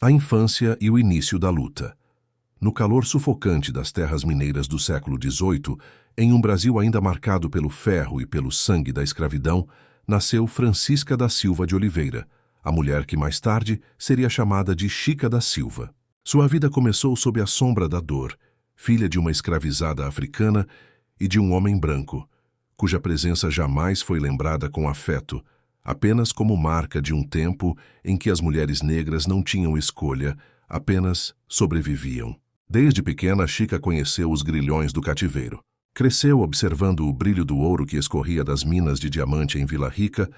A infância e o início da luta. No calor sufocante das terras mineiras do século XVIII, em um Brasil ainda marcado pelo ferro e pelo sangue da escravidão, nasceu Francisca da Silva de Oliveira, a mulher que mais tarde seria chamada de Chica da Silva. Sua vida começou sob a sombra da dor, filha de uma escravizada africana e de um homem branco, cuja presença jamais foi lembrada com afeto, apenas como marca de um tempo em que as mulheres negras não tinham escolha, apenas sobreviviam. Desde pequena, Chica conheceu os grilhões do cativeiro. Cresceu observando o brilho do ouro que escorria das minas de diamante em Vila Rica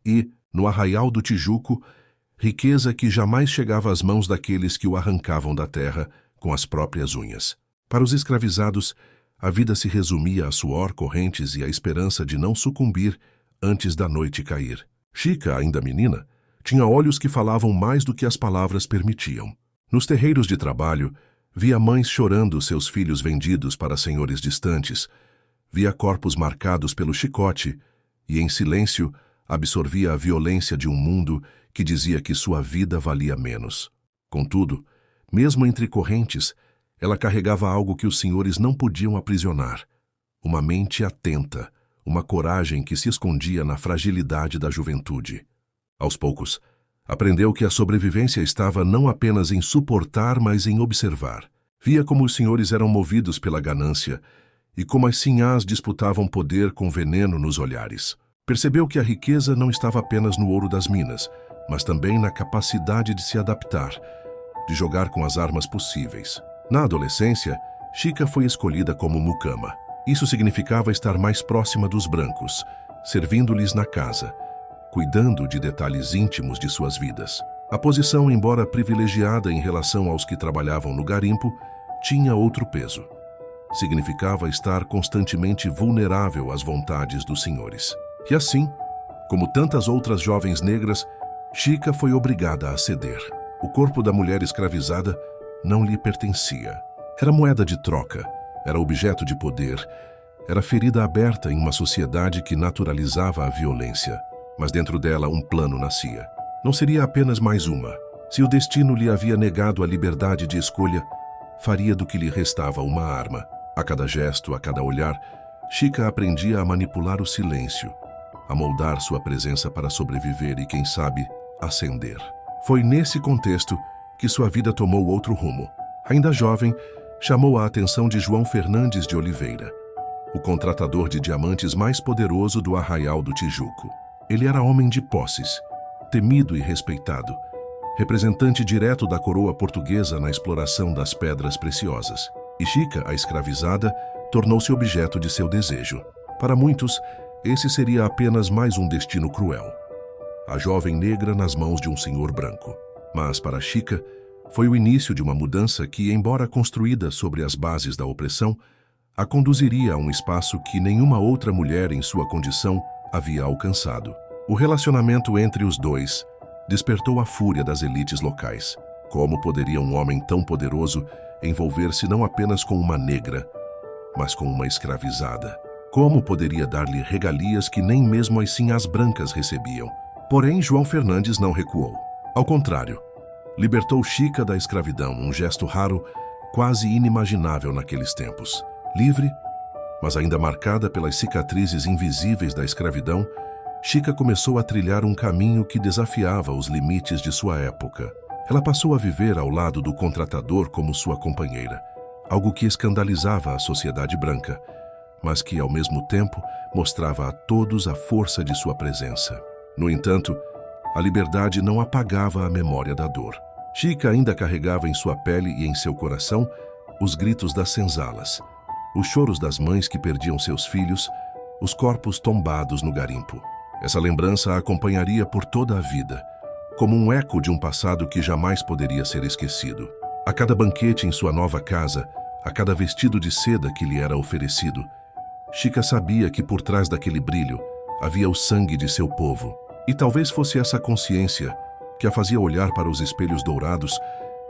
e, no Arraial do Tijuco, riqueza que jamais chegava às mãos daqueles que o arrancavam da terra com as próprias unhas. Para os escravizados, a vida se resumia a suor, correntes e a esperança de não sucumbir antes da noite cair. Chica, ainda menina, tinha olhos que falavam mais do que as palavras permitiam. Nos terreiros de trabalho, via mães chorando seus filhos vendidos para senhores distantes, via corpos marcados pelo chicote e, em silêncio, absorvia a violência de um mundo que dizia que sua vida valia menos. Contudo, mesmo entre correntes, ela carregava algo que os senhores não podiam aprisionar: uma mente atenta, uma coragem que se escondia na fragilidade da juventude. Aos poucos, aprendeu que a sobrevivência estava não apenas em suportar, mas em observar. Via como os senhores eram movidos pela ganância e como as sinhás disputavam poder com veneno nos olhares. Percebeu que a riqueza não estava apenas no ouro das minas, mas também na capacidade de se adaptar, de jogar com as armas possíveis. Na adolescência, Chica foi escolhida como mucama. Isso significava estar mais próxima dos brancos, servindo-lhes na casa, cuidando de detalhes íntimos de suas vidas. A posição, embora privilegiada em relação aos que trabalhavam no garimpo, tinha outro peso. Significava estar constantemente vulnerável às vontades dos senhores. E assim, como tantas outras jovens negras, Chica foi obrigada a ceder. O corpo da mulher escravizada não lhe pertencia. Era moeda de troca, era objeto de poder, era ferida aberta em uma sociedade que naturalizava a violência. Mas dentro dela um plano nascia. Não seria apenas mais uma. Se o destino lhe havia negado a liberdade de escolha, faria do que lhe restava uma arma. A cada gesto, a cada olhar, Chica aprendia a manipular o silêncio, a moldar sua presença para sobreviver e, quem sabe, ascender. Foi nesse contexto que sua vida tomou outro rumo. Ainda jovem, chamou a atenção de João Fernandes de Oliveira, o contratador de diamantes mais poderoso do Arraial do Tijuco. Ele era homem de posses, temido e respeitado, representante direto da coroa portuguesa na exploração das pedras preciosas. E Chica, a escravizada, tornou-se objeto de seu desejo. Para muitos, esse seria apenas mais um destino cruel. A jovem negra nas mãos de um senhor branco. Mas para Chica, foi o início de uma mudança que, embora construída sobre as bases da opressão, a conduziria a um espaço que nenhuma outra mulher em sua condição havia alcançado. O relacionamento entre os dois despertou a fúria das elites locais. Como poderia um homem tão poderoso envolver-se não apenas com uma negra, mas com uma escravizada? Como poderia dar-lhe regalias que nem mesmo as sinhás brancas recebiam? Porém, João Fernandes não recuou. Ao contrário, libertou Chica da escravidão, um gesto raro, quase inimaginável naqueles tempos. Livre, mas ainda marcada pelas cicatrizes invisíveis da escravidão, Chica começou a trilhar um caminho que desafiava os limites de sua época. Ela passou a viver ao lado do contratador como sua companheira, algo que escandalizava a sociedade branca, mas que, ao mesmo tempo, mostrava a todos a força de sua presença. No entanto, a liberdade não apagava a memória da dor. Chica ainda carregava em sua pele e em seu coração os gritos das senzalas, os choros das mães que perdiam seus filhos, os corpos tombados no garimpo. Essa lembrança a acompanharia por toda a vida, como um eco de um passado que jamais poderia ser esquecido. A cada banquete em sua nova casa, a cada vestido de seda que lhe era oferecido, Chica sabia que por trás daquele brilho havia o sangue de seu povo. E talvez fosse essa consciência que a fazia olhar para os espelhos dourados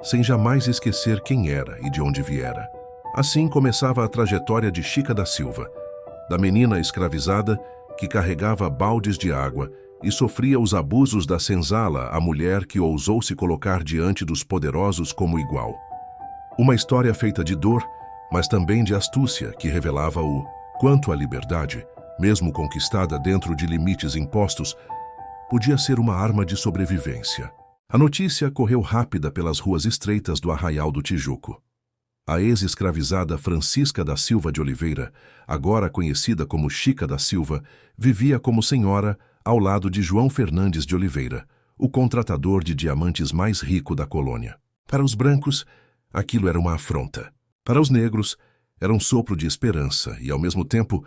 sem jamais esquecer quem era e de onde viera. Assim começava a trajetória de Chica da Silva, da menina escravizada que carregava baldes de água e sofria os abusos da senzala, a mulher que ousou se colocar diante dos poderosos como igual. Uma história feita de dor, mas também de astúcia, que revelava o quanto a liberdade, mesmo conquistada dentro de limites impostos, podia ser uma arma de sobrevivência. A notícia correu rápida pelas ruas estreitas do Arraial do Tijuco. A ex-escravizada Francisca da Silva de Oliveira, agora conhecida como Chica da Silva, vivia como senhora ao lado de João Fernandes de Oliveira, o contratador de diamantes mais rico da colônia. Para os brancos, aquilo era uma afronta. Para os negros, era um sopro de esperança e, ao mesmo tempo,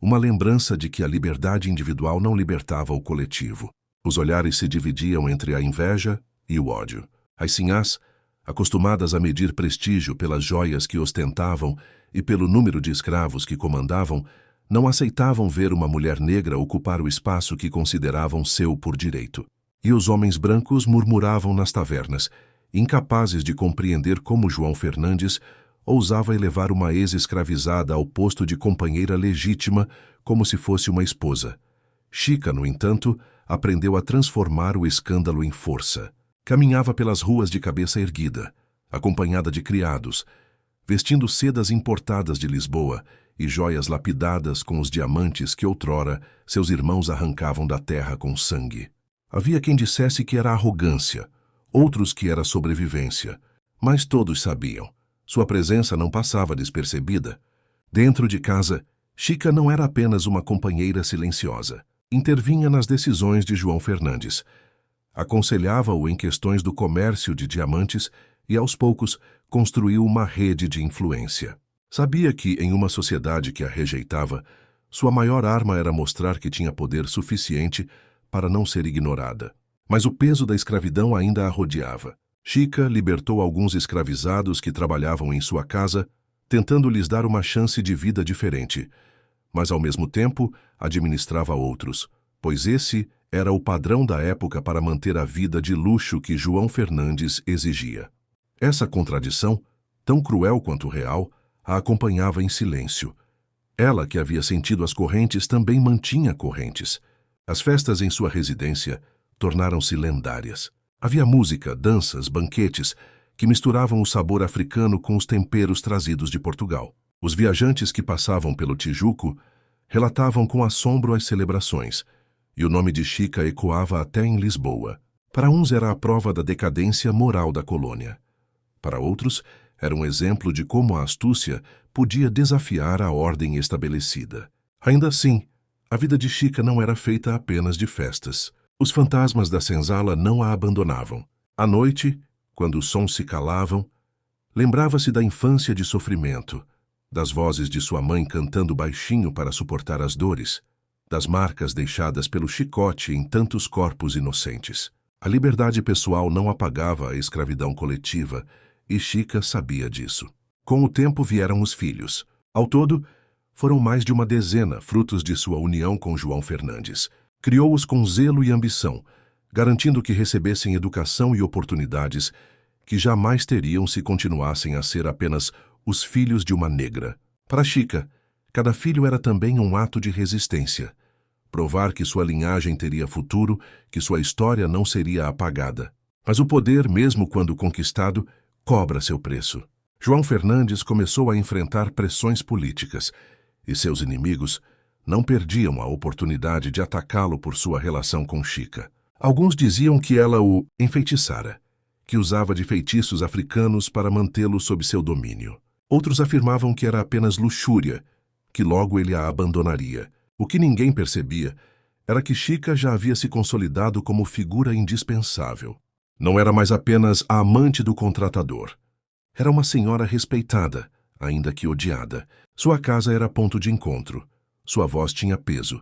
uma lembrança de que a liberdade individual não libertava o coletivo. Os olhares se dividiam entre a inveja e o ódio. As sinhás, acostumadas a medir prestígio pelas joias que ostentavam e pelo número de escravos que comandavam, não aceitavam ver uma mulher negra ocupar o espaço que consideravam seu por direito. E os homens brancos murmuravam nas tavernas, incapazes de compreender como João Fernandes ousava elevar uma ex-escravizada ao posto de companheira legítima como se fosse uma esposa. Chica, no entanto, aprendeu a transformar o escândalo em força. Caminhava pelas ruas de cabeça erguida, acompanhada de criados, vestindo sedas importadas de Lisboa e joias lapidadas com os diamantes que outrora seus irmãos arrancavam da terra com sangue. Havia quem dissesse que era arrogância, outros que era sobrevivência, mas todos sabiam. Sua presença não passava despercebida. Dentro de casa, Chica não era apenas uma companheira silenciosa. Intervinha nas decisões de João Fernandes. Aconselhava-o em questões do comércio de diamantes e, aos poucos, construiu uma rede de influência. Sabia que, em uma sociedade que a rejeitava, sua maior arma era mostrar que tinha poder suficiente para não ser ignorada. Mas o peso da escravidão ainda a rodeava. Chica libertou alguns escravizados que trabalhavam em sua casa, tentando lhes dar uma chance de vida diferente, mas ao mesmo tempo administrava outros, pois esse era o padrão da época para manter a vida de luxo que João Fernandes exigia. Essa contradição, tão cruel quanto real, a acompanhava em silêncio. Ela, que havia sentido as correntes, também mantinha correntes. As festas em sua residência tornaram-se lendárias. Havia música, danças, banquetes, que misturavam o sabor africano com os temperos trazidos de Portugal. Os viajantes que passavam pelo Tijuco relatavam com assombro as celebrações, e o nome de Chica ecoava até em Lisboa. Para uns era a prova da decadência moral da colônia. Para outros, era um exemplo de como a astúcia podia desafiar a ordem estabelecida. Ainda assim, a vida de Chica não era feita apenas de festas. Os fantasmas da senzala não a abandonavam. À noite, quando os sons se calavam, lembrava-se da infância de sofrimento, das vozes de sua mãe cantando baixinho para suportar as dores, das marcas deixadas pelo chicote em tantos corpos inocentes. A liberdade pessoal não apagava a escravidão coletiva, e Chica sabia disso. Com o tempo vieram os filhos. Ao todo, foram mais de uma dezena, frutos de sua união com João Fernandes. Criou-os com zelo e ambição, garantindo que recebessem educação e oportunidades que jamais teriam se continuassem a ser apenas os filhos de uma negra. Para Chica, cada filho era também um ato de resistência. Provar que sua linhagem teria futuro, que sua história não seria apagada. Mas o poder, mesmo quando conquistado, cobra seu preço. João Fernandes começou a enfrentar pressões políticas, e seus inimigos não perdiam a oportunidade de atacá-lo por sua relação com Chica. Alguns diziam que ela o enfeitiçara, que usava de feitiços africanos para mantê-lo sob seu domínio. Outros afirmavam que era apenas luxúria, que logo ele a abandonaria. O que ninguém percebia era que Chica já havia se consolidado como figura indispensável. Não era mais apenas a amante do contratador. Era uma senhora respeitada, ainda que odiada. Sua casa era ponto de encontro. Sua voz tinha peso.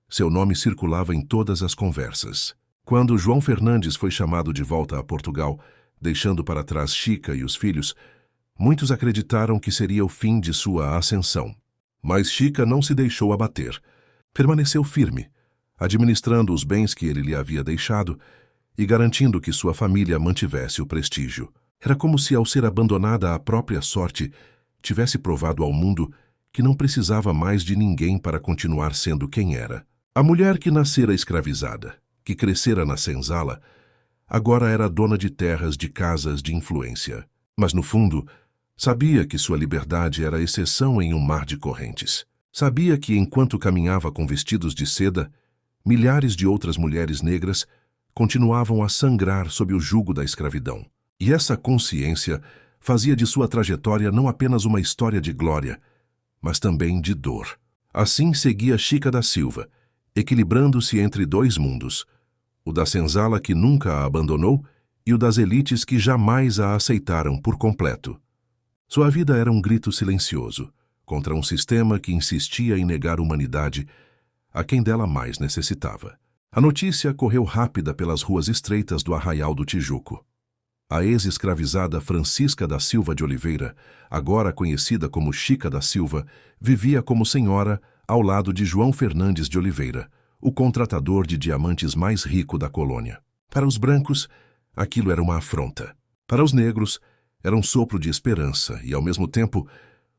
Seu nome circulava em todas as conversas. Quando João Fernandes foi chamado de volta a Portugal, deixando para trás Chica e os filhos, muitos acreditaram que seria o fim de sua ascensão. Mas Chica não se deixou abater. Permaneceu firme, administrando os bens que ele lhe havia deixado e garantindo que sua família mantivesse o prestígio. Era como se, ao ser abandonada à própria sorte, tivesse provado ao mundo que não precisava mais de ninguém para continuar sendo quem era. A mulher que nascera escravizada, que crescera na senzala, agora era dona de terras de casas de influência. Mas, no fundo, sabia que sua liberdade era exceção em um mar de correntes. Sabia que, enquanto caminhava com vestidos de seda, milhares de outras mulheres negras continuavam a sangrar sob o jugo da escravidão. E essa consciência fazia de sua trajetória não apenas uma história de glória, mas também de dor. Assim seguia Chica da Silva, equilibrando-se entre dois mundos, o da senzala que nunca a abandonou e o das elites que jamais a aceitaram por completo. Sua vida era um grito silencioso contra um sistema que insistia em negar humanidade a quem dela mais necessitava. A notícia correu rápida pelas ruas estreitas do Arraial do Tijuco. A ex-escravizada Francisca da Silva de Oliveira, agora conhecida como Chica da Silva, vivia como senhora ao lado de João Fernandes de Oliveira, o contratador de diamantes mais rico da colônia. Para os brancos, aquilo era uma afronta. Para os negros, era um sopro de esperança e, ao mesmo tempo,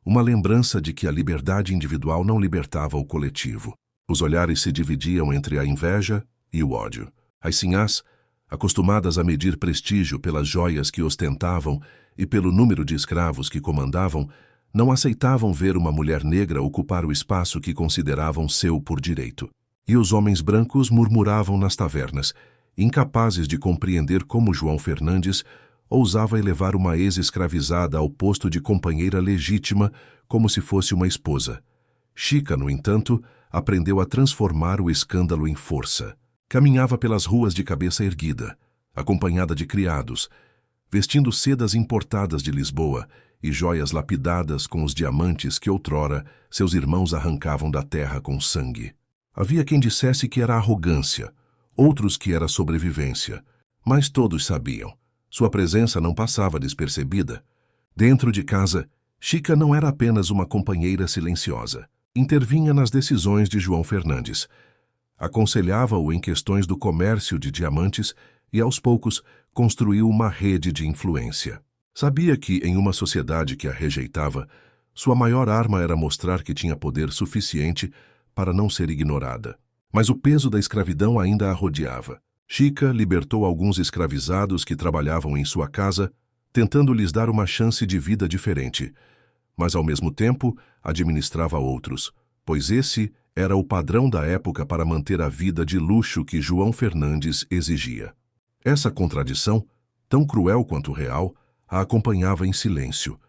uma lembrança de que a liberdade individual não libertava o coletivo. Os olhares se dividiam entre a inveja e o ódio. As sinhás, acostumadas a medir prestígio pelas joias que ostentavam e pelo número de escravos que comandavam, não aceitavam ver uma mulher negra ocupar o espaço que consideravam seu por direito. E os homens brancos murmuravam nas tavernas, incapazes de compreender como João Fernandes ousava elevar uma ex-escravizada ao posto de companheira legítima como se fosse uma esposa. Chica, no entanto, aprendeu a transformar o escândalo em força. Caminhava pelas ruas de cabeça erguida, acompanhada de criados, vestindo sedas importadas de Lisboa e joias lapidadas com os diamantes que outrora seus irmãos arrancavam da terra com sangue. Havia quem dissesse que era arrogância, outros que era sobrevivência, mas todos sabiam. Sua presença não passava despercebida. Dentro de casa, Chica não era apenas uma companheira silenciosa. Intervinha nas decisões de João Fernandes. Aconselhava-o em questões do comércio de diamantes e, aos poucos, construiu uma rede de influência. Sabia que, em uma sociedade que a rejeitava, sua maior arma era mostrar que tinha poder suficiente para não ser ignorada. Mas o peso da escravidão ainda a rodeava. Chica libertou alguns escravizados que trabalhavam em sua casa, tentando lhes dar uma chance de vida diferente, mas ao mesmo tempo administrava outros, pois esse era o padrão da época para manter a vida de luxo que João Fernandes exigia. Essa contradição, tão cruel quanto real, a acompanhava em silêncio.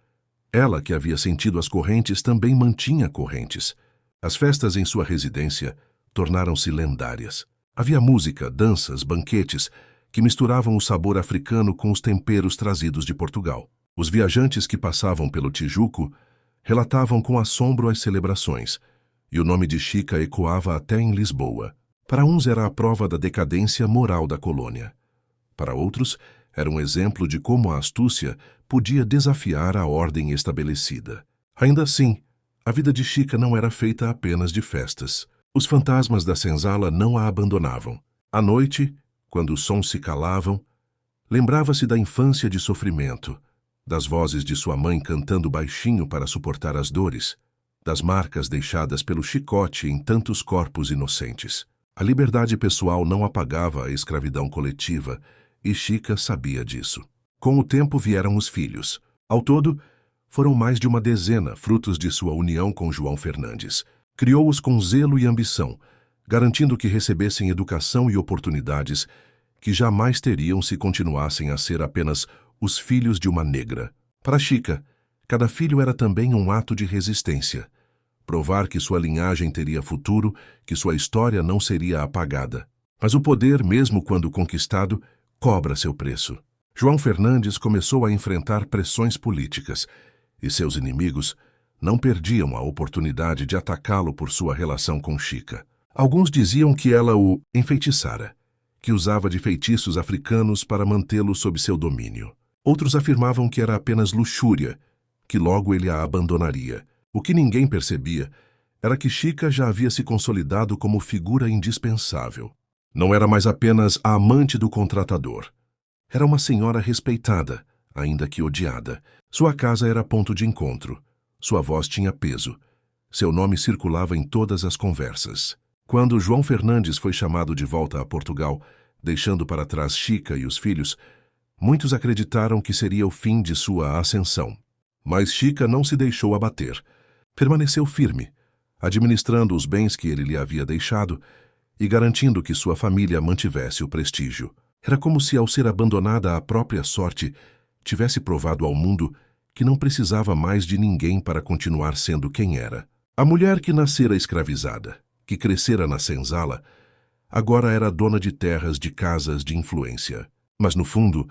Ela, que havia sentido as correntes, também mantinha correntes. As festas em sua residência tornaram-se lendárias. Havia música, danças, banquetes, que misturavam o sabor africano com os temperos trazidos de Portugal. Os viajantes que passavam pelo Tijuco relatavam com assombro as celebrações, e o nome de Chica ecoava até em Lisboa. Para uns era a prova da decadência moral da colônia. Para outros, era um exemplo de como a astúcia podia desafiar a ordem estabelecida. Ainda assim, a vida de Chica não era feita apenas de festas. Os fantasmas da senzala não a abandonavam. À noite, quando os sons se calavam, lembrava-se da infância de sofrimento, das vozes de sua mãe cantando baixinho para suportar as dores, das marcas deixadas pelo chicote em tantos corpos inocentes. A liberdade pessoal não apagava a escravidão coletiva, e Chica sabia disso. Com o tempo vieram os filhos. Ao todo, foram mais de uma dezena, frutos de sua união com João Fernandes. Criou-os com zelo e ambição, garantindo que recebessem educação e oportunidades que jamais teriam se continuassem a ser apenas os filhos de uma negra. Para Chica, cada filho era também um ato de resistência. Provar que sua linhagem teria futuro, que sua história não seria apagada. Mas o poder, mesmo quando conquistado, cobra seu preço. João Fernandes começou a enfrentar pressões políticas, e seus inimigos não perdiam a oportunidade de atacá-lo por sua relação com Chica. Alguns diziam que ela o enfeitiçara, que usava de feitiços africanos para mantê-lo sob seu domínio. Outros afirmavam que era apenas luxúria, que logo ele a abandonaria. O que ninguém percebia era que Chica já havia se consolidado como figura indispensável. Não era mais apenas a amante do contratador. Era uma senhora respeitada, ainda que odiada. Sua casa era ponto de encontro. Sua voz tinha peso. Seu nome circulava em todas as conversas. Quando João Fernandes foi chamado de volta a Portugal, deixando para trás Chica e os filhos, muitos acreditaram que seria o fim de sua ascensão. Mas Chica não se deixou abater. Permaneceu firme, administrando os bens que ele lhe havia deixado e garantindo que sua família mantivesse o prestígio. Era como se, ao ser abandonada à própria sorte, tivesse provado ao mundo que não precisava mais de ninguém para continuar sendo quem era. A mulher que nascera escravizada, que crescera na senzala, agora era dona de terras, de casas, de influência. Mas, no fundo,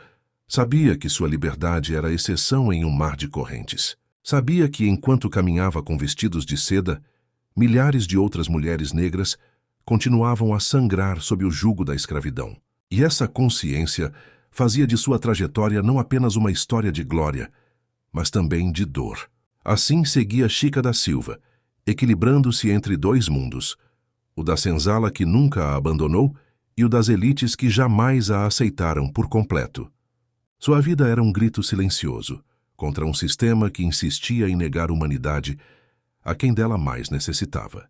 sabia que sua liberdade era exceção em um mar de correntes. Sabia que, enquanto caminhava com vestidos de seda, milhares de outras mulheres negras continuavam a sangrar sob o jugo da escravidão. E essa consciência fazia de sua trajetória não apenas uma história de glória, mas também de dor. Assim seguia Chica da Silva, equilibrando-se entre dois mundos, o da senzala que nunca a abandonou e o das elites que jamais a aceitaram por completo. Sua vida era um grito silencioso contra um sistema que insistia em negar humanidade a quem dela mais necessitava.